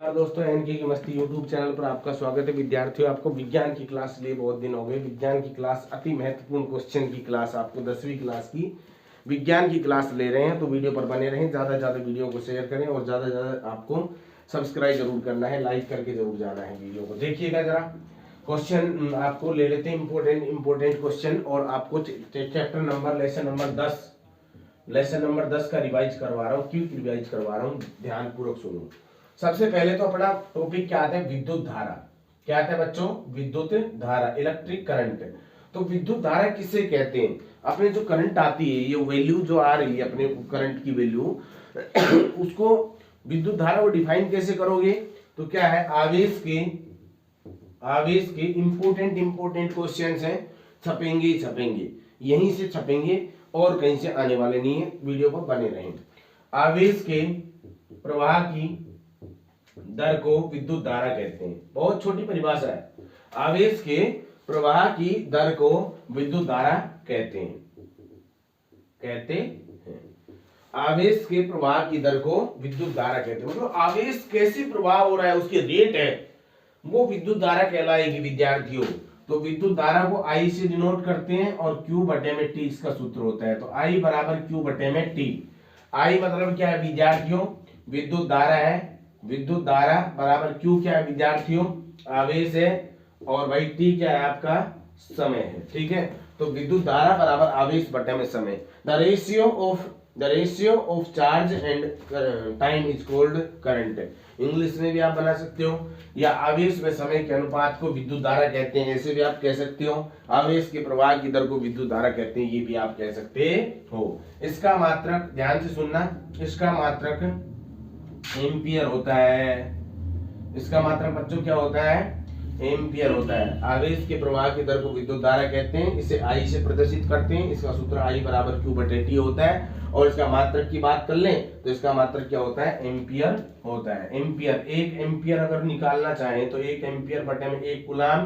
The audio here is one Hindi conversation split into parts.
दोस्तों, एनके की मस्ती यूट्यूब चैनल पर आपका स्वागत है। विद्यार्थियों, आपको विज्ञान की क्लास लिए बहुत दिन हो गए। विज्ञान की क्लास अति महत्वपूर्ण क्वेश्चन की क्लास, आपको 10वीं क्लास की विज्ञान की क्लास ले रहे हैं। तो वीडियो पर बने रहें, ज़्यादा से ज़्यादा वीडियो को शेयर करें और ज़्यादा से ज़्यादा आपको सब्सक्राइब जरूर करना है, लाइक करके जरूर जाना है वीडियो को। देखिएगा जरा क्वेश्चन आपको ले लेते हैं, इंपॉर्टेंट क्वेश्चन। और आपको चैप्टर नंबर लेसन नंबर 10 का रिवाइज करवा रहा हूँ। क्यों रिवाइज करवा रहा हूँ, ध्यान पूर्वक सुनो। सबसे पहले तो अपना टॉपिक क्या आता है, विद्युत धारा। क्या आता है बच्चों, विद्युत धारा, इलेक्ट्रिक करंट। तो विद्युत धारा किसे कहते हैं? अपने जो करंट आती है, ये वैल्यू जो आ रही है अपने करंट की वैल्यू उसको विद्युत धारा को डिफाइन कैसे करोगे? तो क्या है, आवेश के इंपोर्टेंट क्वेश्चंस हैं, छपेंगे यहीं से छपेंगे और कहीं से आने वाले नहीं है। वीडियो पर बने रहें। आवेश के प्रवाह की दर को विद्युत धारा कहते हैं। बहुत छोटी परिभाषा है। आवेश के प्रवाह की दर को विद्युत धारा कहते हैं। आवेश के प्रवाह की दर को विद्युत धारा कहते हैं। मतलब आवेश कैसे प्रवाह हो रहा है, उसकी रेट है, वो विद्युत धारा कहलाएगी विद्यार्थियों। तो विद्युत धारा को आई से डिनोट करते हैं और क्यू बटे में टी इसका सूत्र होता है। तो आई बराबर क्यू बटे में टी। आई मतलब क्या है विद्यार्थियों, विद्युत धारा है। विद्युत धारा बराबर क्यू क्या है विद्यार्थियों, आवेश है, और भाई टी क्या है आपका समय है। ठीक है, तो विद्युत धारा बराबर आवेश बटे में समय। The ratio of charge and time is called current. English में भी आप बना सकते हो, या आवेश में समय के अनुपात को विद्युत धारा कहते हैं, ऐसे भी आप कह सकते हो। आवेश के प्रवाह की दर को विद्युत धारा कहते हैं, ये भी आप कह सकते हो। इसका मात्रक ध्यान से सुनना, इसका मात्रक एम्पियर होता है। इसका मात्रक बच्चों क्या होता है, एम्पियर होता है। आवेश के प्रवाह की दर को विद्युत धारा कहते हैं, इसे आई से प्रदर्शित करते हैं। इसका सूत्र आई बराबर क्यू बटे टी होता है। और इसका मात्रक की बात कर लें तो इसका मात्रक क्या होता है, एम्पियर होता है। एम्पियर, एक एम्पियर अगर निकालना चाहें तो एक एम्पियर बटे में एक कूलाम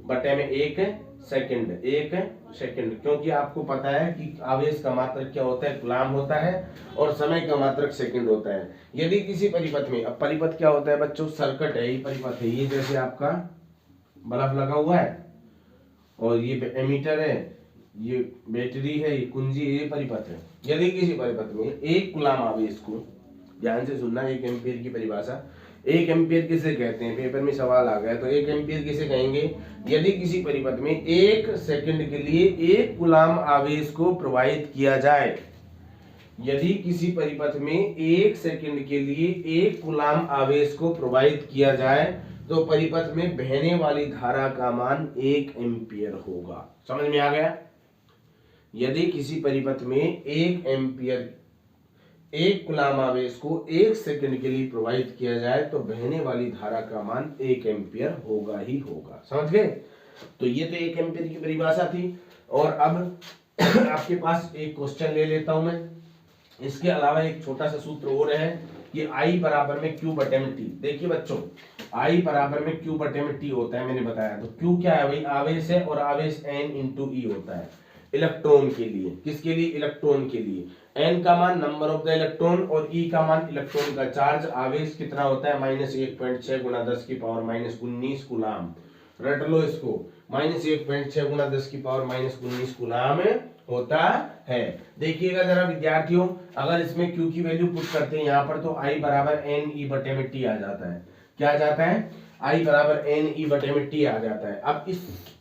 बटे में एक सेकंड, क्योंकि आपको पता है कि आवेश का मात्रक क्या होता है, कूलाम होता है, और समय का मात्रक सेकंड होता है। यदि किसी परिपथ में, अब परिपथ क्या होता है बच्चों, सर्किट है, ये परिपथ है। ये जैसे आपका बल्ब लगा हुआ है और ये एमीटर है, ये बैटरी है, ये कुंजी है, ये परिपथ है। यदि किसी परिपथ में एक कूलाम आवेश को, ध्यान से सुनना, एक एम्पियर की परिभाषा, एक एम्पियर किसे कहते हैं, पेपर में सवाल आ गया। तो एक एम्पियर किसे कहेंगे, यदि किसी परिपथ में एक सेकंड के लिए एक कूलाम आवेश को प्रवाहित किया जाए। यदि किसी परिपथ में एक सेकंड के लिए एक कूलाम आवेश को प्रवाहित किया जाए तो परिपथ में बहने वाली धारा का मान 1 एम्पियर होगा। समझ में आ गया? यदि किसी परिपथ में एक कूलाम आवेश को 1 सेकंड के लिए प्रवाहित किया जाए तो बहने वाली धारा का मान 1 एम्पियर होगा ही होगा। समझ गए? तो ये तो 1 एम्पियर की परिभाषा थी। और अब आपके पास एक क्वेश्चन ले लेता हूं मैं। इसके अलावा एक छोटा सा सूत्र और है कि I बराबर में Q बटे में T। देखिए बच्चों, I बराबर में Q बटे में T होता है, मैंने बताया। तो Q क्या है भाई, आवेश है, और आवेश N इंटू E होता है इलेक्ट्रॉन के लिए। किसके लिए, इलेक्ट्रॉन के लिए। N का मान नंबर ऑफ द इलेक्ट्रॉन और E का मान इलेक्ट्रॉन का चार्ज। आवेश कितना होता है, -1.6 गुणा 10 की पावर -19 कूलाम। रट लो इसको, -1.6 गुणा 10 की पावर -19 कूलाम होता है। देखिएगा जरा विद्यार्थियों, अगर इसमें Q की वैल्यू पुट करते हैं यहाँ पर तो I बराबर NE बटे में T आ जाता है। क्या आ जाता है, I बराबर NE बटे में T आ जाता है। अब इस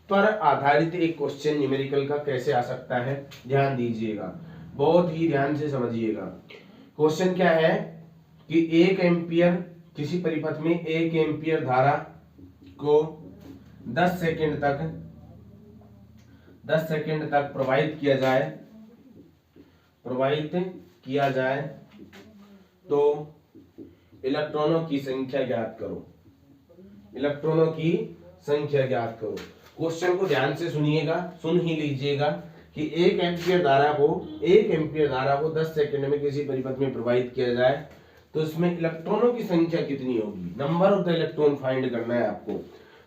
पर आधारित एक क्वेश्चन न्यूमेरिकल का कैसे आ सकता है, ध्यान दीजिएगा, बहुत ही ध्यान से समझिएगा। क्वेश्चन क्या है कि 1 एम्पियर, किसी परिपथ में 1 एम्पियर धारा को 10 सेकंड तक प्रवाहित किया जाए तो इलेक्ट्रॉनों की संख्या ज्ञात करो। क्वेश्चन को ध्यान से सुनिएगा, सुन ही लीजिएगा कि 1 एम्पियर धारा को 10 सेकंड में किसी परिपथ में प्रवाहित किया जाए तो इसमें इलेक्ट्रॉनों की संख्या कितनी होगी, number of the electron find करना है आपको।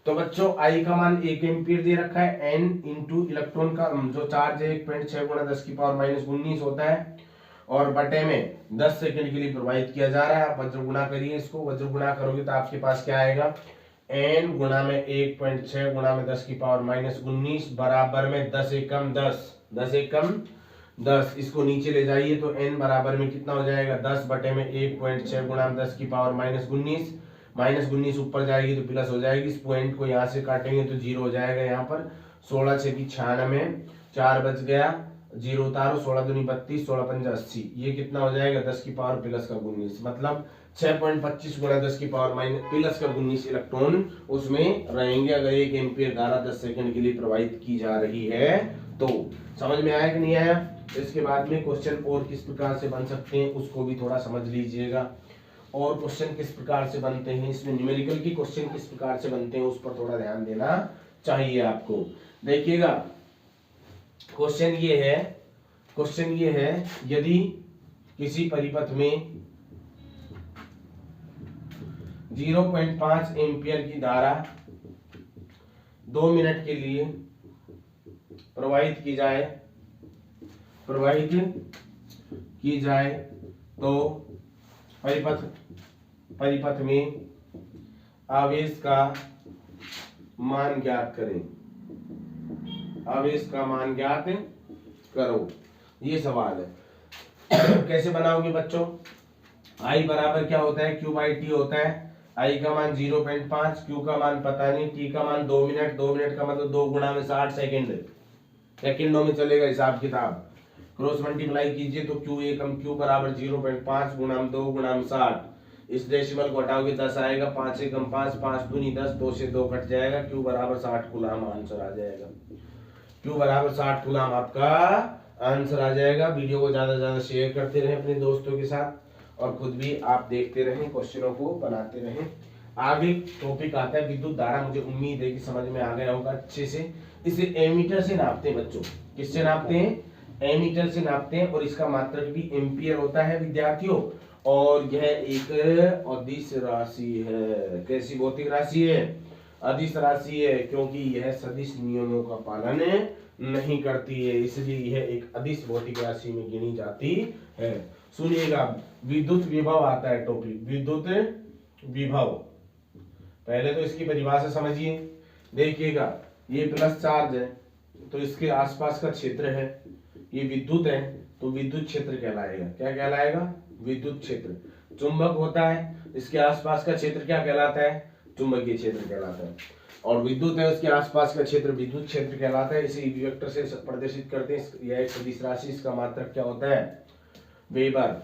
तो बच्चों I का मान 1 एम्पियर दे रखा है, N इंटू इलेक्ट्रॉन का जो चार्ज है 1.6 गुणा 10 की पावर -19 होता है, और बटे में 10 सेकंड के लिए प्रवाहित किया जा रहा है। आप वज्र गुणा करिए इसको, वज्र गुणा करोगे तो आपके पास क्या आएगा, n गुणा में 1.6 गुणा में 10 की पावर -19 बराबर में 10 एकम 10, 10 एकम 10। इसको नीचे ले जाइए तो n बराबर में कितना हो जाएगा, 10 बटे में 1.6 गुणा में 10 की पावर -19, -19 ऊपर जाएगी तो प्लस हो जाएगी। इस पॉइंट को यहाँ से काटेंगे तो 0 हो जाएगा। यहाँ पर 16 6 की 96, 4 बच गया, 0 उतारो, 16 दूनी 32, 16 पंजा 80, ये कितना हो जाएगा, 10 की पावर प्लस का 19, मतलब 6.25 गुणा 10 की पावर माइनस प्लस का 19 इलेक्ट्रॉन उसमें रहेंगे अगर 1 एम्पीयर धारा 10 सेकंड के लिए प्रवाहित की जा रही है तो। समझ में आया कि नहीं आया? इसके बाद में क्वेश्चन और किस प्रकार से बन सकते हैं उसको भी थोड़ा समझ लीजिएगा। और क्वेश्चन किस प्रकार से बनते हैं, इसमें न्यूमेरिकल की क्वेश्चन किस प्रकार से बनते हैं उस पर थोड़ा ध्यान देना चाहिए आपको। देखिएगा क्वेश्चन ये है यदि किसी परिपथ में 0.5 एम्पियर की धारा 2 मिनट के लिए प्रवाहित की जाए तो परिपथ में आवेश का मान ज्ञात करें। आवेश का मान ज्ञात करो, ये सवाल है। कैसे बनाओगे बच्चों? I बराबर क्या होता है, Q बाई टी होता है। I का मान 0.5, Q का मान पता नहीं, T का मान 2 मिनट, 2 मिनट का मतलब 2 गुणा में 60 सेकेंड, सेकेंडों में चलेगा हिसाब किताब। क्रॉस मल्टीप्लाई कीजिए तो Q एकम Q बराबर 0.5 गुणा में 2 गुणा में 60, इस डेसिमल को हटाओगे 10 आएगा, 5 एकम 5, 5 दूनी 10, 2 से 2 कट जाएगा, Q बराबर 60 कूलम आंसर आ जाएगा। Q बराबर 60 कूलम आपका आंसर आ जाएगा। वीडियो को ज्यादा से ज्यादा शेयर करते रहें अपने दोस्तों के साथ और खुद भी आप देखते रहें, क्वेश्चनों को बनाते रहें। आगे टॉपिक आता है विद्युत धारा, मुझे उम्मीद है कि समझ में आ गया होगा अच्छे से। इसे एमीटर से नापते हैं बच्चों। किससे नापते हैं? एमीटर से नापते हैं और इसका मात्रक भी एम्पियर होता है विद्यार्थियों। और यह एक अदिश राशि है। कैसी भौतिक राशि है? अदिश राशि है, क्योंकि यह सदिश नियमों का पालन नहीं करती है, इसलिए यह एक अदिश भौतिक राशि में गिनी जाती है। सुनिएगा, विद्युत विभव आता है टॉपिक, विद्युत विभव। पहले तो इसकी परिभाषा समझिए। देखिएगा, ये प्लस चार्ज है तो इसके आसपास का क्षेत्र है, ये विद्युत है तो विद्युत क्षेत्र कहलाएगा। क्या कहलाएगा? विद्युत क्षेत्र। चुंबक होता है, इसके आसपास का क्षेत्र क्या कहलाता है? चुंबकीय क्षेत्र कहलाता है। और विद्युत है, उसके आसपास का क्षेत्र विद्युत क्षेत्र कहलाता है। इसे ईवी वेक्टर से प्रदर्शित करते हैं। यह एक सदिश राशि, इसका मात्रक क्या होता है? वेबर।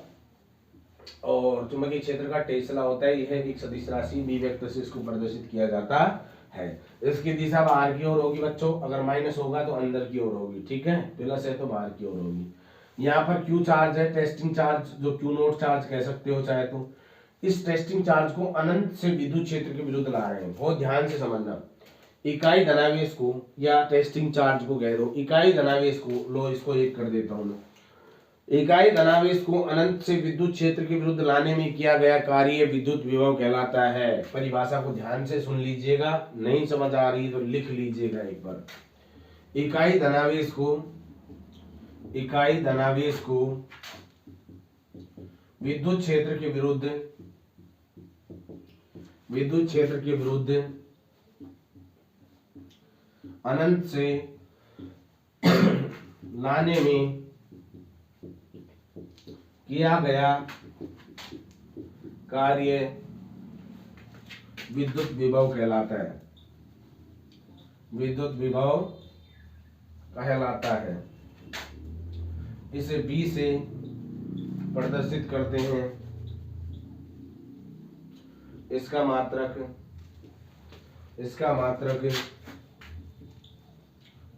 और चुंबकीय क्षेत्र का टेस्ला होता है। यह एक सदिश राशि, वी वेक्टर से इसको प्रदर्शित किया जाता है। इसकी दिशा बाहर की ओर होगी बच्चों, अगर माइनस होगा तो अंदर की ओर होगी, ठीक है, प्लस है तो बाहर की ओर होगी। यहाँ पर क्यू चार्ज है, टेस्टिंग चार्ज, जो क्यू नोट चार्ज कह सकते हो चाहे तो। इस टेस्टिंग चार्ज को अनंत से विद्युत क्षेत्र के विरुद्ध ला रहे हैं। बहुत ध्यान से समझना। इकाई धनावेश को या टेस्टिंग चार्ज को कह दो, इकाई धनावेश को लो, इसको एक कर देता हूं मैं। इकाई धनावेश को अनंत से विद्युत क्षेत्र के विरुद्ध लाने में किया गया कार्य विद्युत विभव कहलाता है। परिभाषा को ध्यान से सुन लीजिएगा, नहीं समझ आ रही तो लिख लीजिएगा एक बार। इकाई धनावेश को विद्युत क्षेत्र के विरुद्ध अनंत से लाने में किया गया कार्य विद्युत विभव कहलाता है। विद्युत विभव कहलाता है। इसे B से प्रदर्शित करते हैं। इसका मात्रक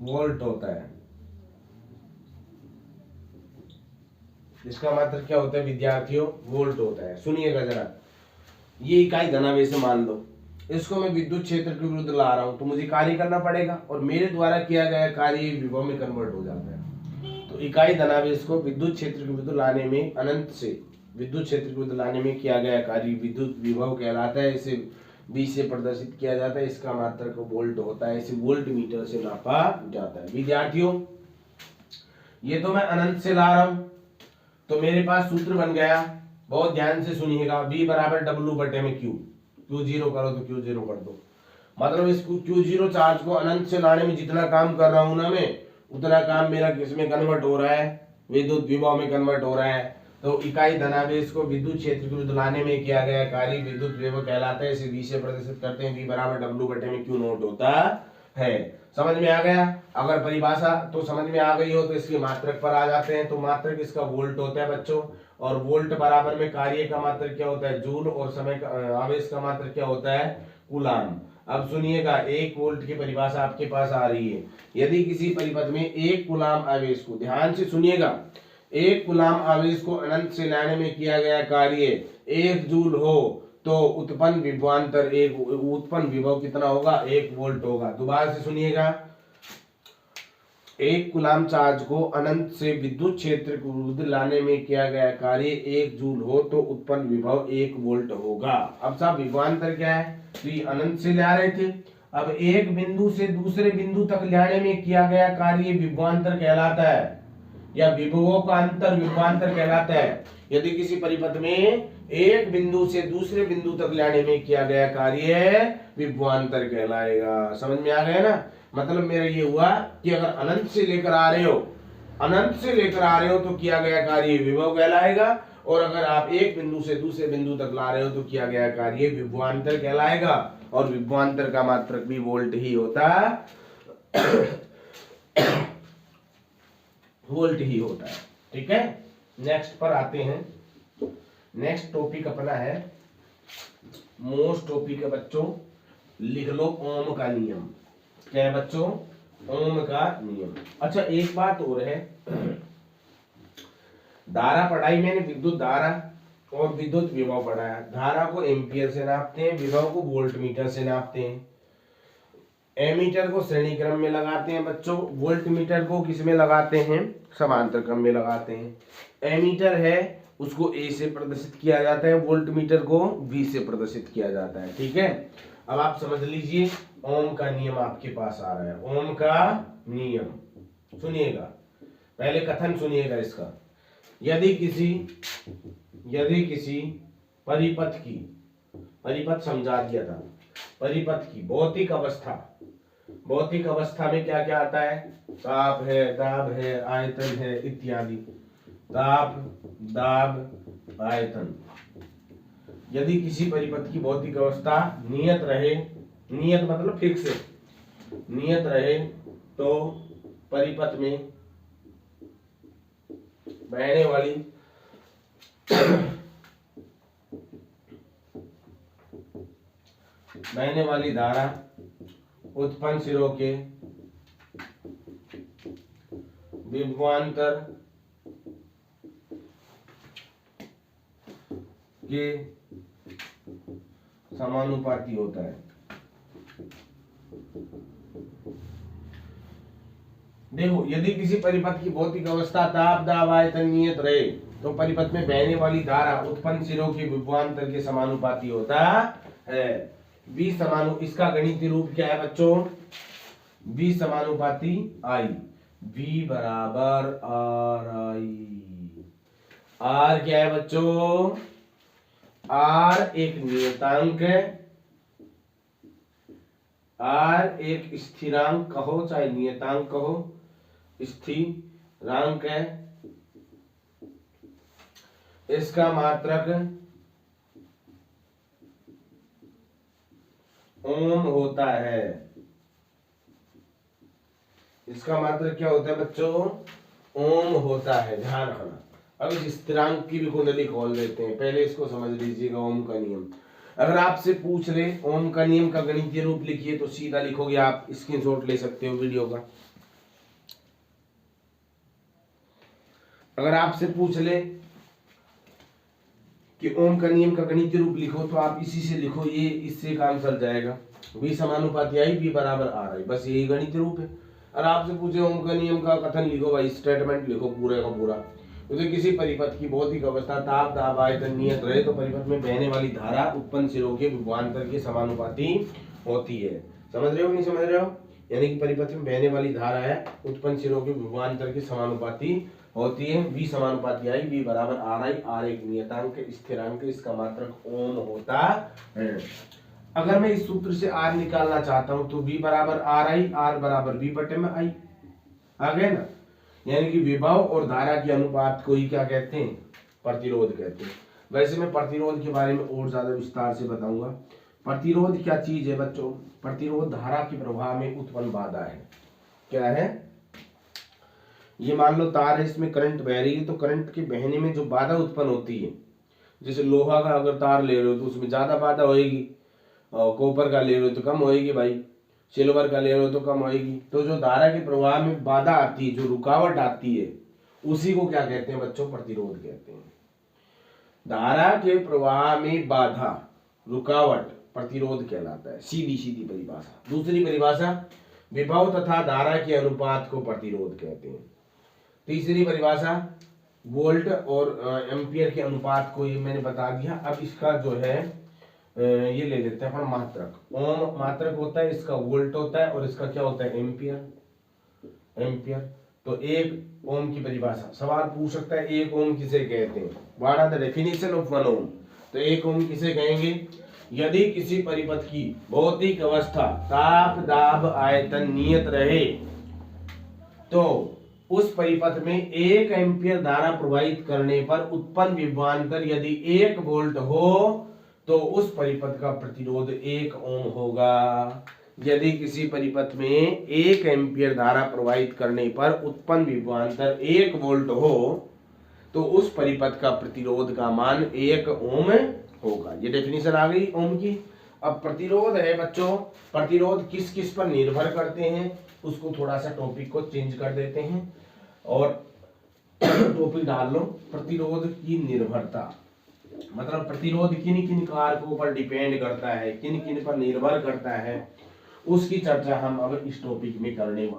वोल्ट होता है। इसका मात्रक क्या होता है विद्यार्थियों? वोल्ट होता है। सुनिएगा जरा, ये इकाई धनावेश मान लो, इसको मैं विद्युत क्षेत्र के विरुद्ध ला रहा हूं तो मुझे कार्य करना पड़ेगा और मेरे द्वारा किया गया कार्य विभव में कन्वर्ट हो जाता है। तो इकाई धनावेश को विद्युत क्षेत्र के विरुद्ध लाने में, अनंत से विद्युत क्षेत्र के विरुद्ध लाने में किया गया कार्य विद्युत विभव कहलाता है। इसे B से प्रदर्शित किया जाता है। इसका मात्रक वोल्ट होता है। इसे वोल्ट मीटर से नापा जाता है। विद्यार्थियों, ये तो मैं अनंत से ला रहा हूं तो मेरे पास सूत्र बन गया, बहुत ध्यान से सुनिएगा, V बराबर W बटे में Q, Q0 करो तो Q0 कर दो, मतलब इस Q0 चार्ज को अनंत से लाने में जितना काम कर रहा हूं ना मैं, उतना काम मेरा किसमें कन्वर्ट हो रहा है, विद्युत विभव में कन्वर्ट हो रहा है। तो इकाई धनावेश को विद्युत क्षेत्र के विरुद्ध लाने में किया गया कार्य विद्युत विभव कहलाता है। इसे V से प्रदर्शित करते हैं, V बराबर W बटे में Q नोट होता है। समझ में आ गया? अगर परिभाषा तो समझ में आ गई हो तो इसके मात्रक पर आ जाते हैं। तो मात्रक इसका वोल्ट होता है बच्चों, और वोल्ट बराबर में कार्य का मात्रक क्या होता है, जूल, और समय का आवेश का मात्रक क्या होता है, कूलाम। अब सुनिएगा, 1 वोल्ट की परिभाषा आपके पास आ रही है। यदि किसी परिपथ में 1 कूलाम आवेश को, ध्यान से सुनिएगा, 1 कूलाम आवेश को अनंत से लाने में किया गया कार्य 1 जूल हो तो उत्पन्न विभवांतर, उत्पन्न विभव कितना होगा, 1 वोल्ट होगा। दोबारा से सुनिएगा, 1 कूलाम चार्ज को अनंत से विद्युत क्षेत्र को विरुद्ध लाने में किया गया कार्य 1 जूल हो तो उत्पन्न विभव 1 वोल्ट होगा। अब साहब विभवांतर क्या है, तो ये अनंत से ले आ रहे थे, अब एक बिंदु से दूसरे बिंदु तक लाने में किया गया कार्य विभवांतर कहलाता है, या विभवों का अंतर विभवांतर कहलाता है। यदि किसी परिपथ में एक बिंदु से दूसरे बिंदु तक लाने में किया गया कार्य विभवांतर कहलाएगा। समझ में आ गया ना? मतलब मेरा ये हुआ कि अगर अनंत से लेकर आ रहे हो, अनंत से लेकर आ रहे हो तो किया गया कार्य विभव कहलाएगा, और अगर आप एक बिंदु से दूसरे बिंदु तक ला रहे हो तो किया गया कार्य विभवांतर कहलाएगा। और विभवांतर का मात्रक भी वोल्ट ही होता वोल्ट ही होता है। ठीक है, नेक्स्ट पर आते हैं। नेक्स्ट टॉपिक अपना है, मोस्ट टॉपिक है बच्चों, लिख लो ओम का नियम। क्या है बच्चों? ओम का नियम। अच्छा एक बात और है, धारा पढ़ाई मैंने विद्युत धारा और विद्युत विभव पढ़ाया। धारा को एम्पियर से नापते हैं, विभव को वोल्ट मीटर से नापते हैं। एमीटर को श्रेणी क्रम में लगाते हैं बच्चों, वोल्ट मीटर को किस में लगाते हैं, समांतर क्रम में लगाते हैं। एमीटर है उसको ए से प्रदर्शित किया जाता है, वोल्ट मीटर को बी से प्रदर्शित किया जाता है। ठीक है, अब आप समझ लीजिए, ओम का नियम आपके पास आ रहा है। ओम का नियम सुनिएगा, पहले कथन सुनिएगा इसका। यदि किसी परिपथ की, परिपथ समझा दिया था, परिपथ की भौतिक अवस्था, भौतिक अवस्था में क्या क्या आता है, ताप है, दाब है, आयतन है इत्यादि। ताप, दाब, आयतन। यदि किसी परिपथ की भौतिक अवस्था नियत रहे, नियत मतलब फिक्स है, नियत रहे तो परिपथ में बहने वाली धारा उत्पन्न सिरों के विभवांतर के समानुपाती होता है। देखो, यदि किसी परिपथ की भौतिक अवस्था ताप, दाब, आयतन नियत रहे तो परिपथ में बहने वाली धारा उत्पन्न सिरों के विभवांतर के समानुपाती होता है। V समानु, इसका गणितीय रूप क्या है बच्चों, V समानुपाती I, V बराबर RI। R क्या है बच्चों, R एक नियतांक है, R एक स्थिरांक कहो चाहे नियतांक कहो, स्थिरांक है। इसका मात्रक ओम होता है। इसका मात्रक क्या होता है बच्चों, ओम होता है, ध्यान रखना। अब इस स्थिरांक की भी कुंडली खोल देते हैं, पहले इसको समझ लीजिएगा। ओम का नियम अगर आपसे पूछ ले ओम का नियम का गणितीय रूप लिखिए तो सीधा लिखोगे, आप स्क्रीनशॉट ले सकते हो वीडियो का। अगर आपसे पूछ ले कि ओम का नियम का गणितीय रूप लिखो तो आप इसी से लिखो, ये इससे काम चल जाएगा। V समानुपाती I, V बराबर RI, बस यही गणितीय रूप है। और आपसे पूछे ओम का नियम का कथन लिखो, भाई स्टेटमेंट लिखो पूरे का पूरा। तो किसी परिपथ की भौतिक अवस्था ताप, दाब, आयतन नियत रहे तो परिपथ में बहने वाली धारा उत्पन्न सिरों के विभवांतर के समानुपाती होती है। समझ रहे हो नहीं समझ रहे हो? यानी कि परिपथ में बहने वाली धारा है उत्पन्न सिरों के विभवांतर के समानुपाती होती है V समानुपाती I, V बराबर RI, R एक नियतांक स्थिरांक इसका मात्रक ओम होता है। अगर मैं इस सूत्र से R निकालना चाहता हूं तो V बराबर RI, R बराबर V बटे में I आ गया ना, यानी कि विभव और धारा के अनुपात को ही क्या कहते हैं, प्रतिरोध कहते हैं। वैसे मैं प्रतिरोध के बारे में और ज्यादा विस्तार से बताऊंगा। प्रतिरोध क्या चीज है बच्चों, प्रतिरोध धारा के प्रवाह में उत्पन्न बाधा है। क्या है, ये मान लो तार है, इसमें करंट बह रही है, तो करंट के बहने में जो बाधा उत्पन्न होती है, जैसे लोहा का अगर तार ले रहे हो तो उसमें ज्यादा बाधा होएगी, और कॉपर का ले रहे हो तो कम होएगी भाई, सिल्वर का ले रहे हो तो कम होएगी। तो जो धारा के प्रवाह में बाधा आती है, जो रुकावट आती है, उसी को क्या कहते हैं बच्चों, प्रतिरोध कहते हैं। धारा के प्रवाह में बाधा, रुकावट प्रतिरोध कहलाता है, सीधी सीधी परिभाषा। दूसरी परिभाषा, विभव तथा धारा के अनुपात को प्रतिरोध कहते हैं। तीसरी परिभाषा, वोल्ट और एम्पियर के अनुपात को, ये मैंने बता दिया। अब इसका जो है ये ले लेते हैं अपन मात्रक। ओम मात्रक होता है, इसका वोल्ट होता है और इसका क्या होता है, एम्पियर। एम्पियर तो एक ओम की परिभाषा, सवाल पूछ सकता है एक ओम किसे कहते हैं, what are the definition of one ohm. तो एक ओम किसे कहेंगे, यदि किसी परिपथ की भौतिक अवस्था ताप दाब आयतन नियत रहे तो उस परिपथ में 1 एम्पियर धारा प्रवाहित करने पर उत्पन्न विभवांतर यदि 1 वोल्ट हो तो उस परिपथ का प्रतिरोध 1 ओम होगा। यदि किसी परिपथ में 1 एम्पियर धारा प्रवाहित करने पर उत्पन्न विभवांतर 1 वोल्ट हो तो उस परिपथ का प्रतिरोध का मान 1 ओम होगा। ये डेफिनेशन आ गई ओम की। अब प्रतिरोध है बच्चों, प्रतिरोध किस किस पर निर्भर करते हैं, उसको थोड़ा सा टॉपिक को चेंज कर देते हैं और टॉपिक डाल लो, प्रतिरोध की निर्भरता। मतलब प्रतिरोध किन किन कारकों पर डिपेंड करता है, किन किन पर निर्भर करता है, उसकी चर्चा हम अब इस टॉपिक में करने वाले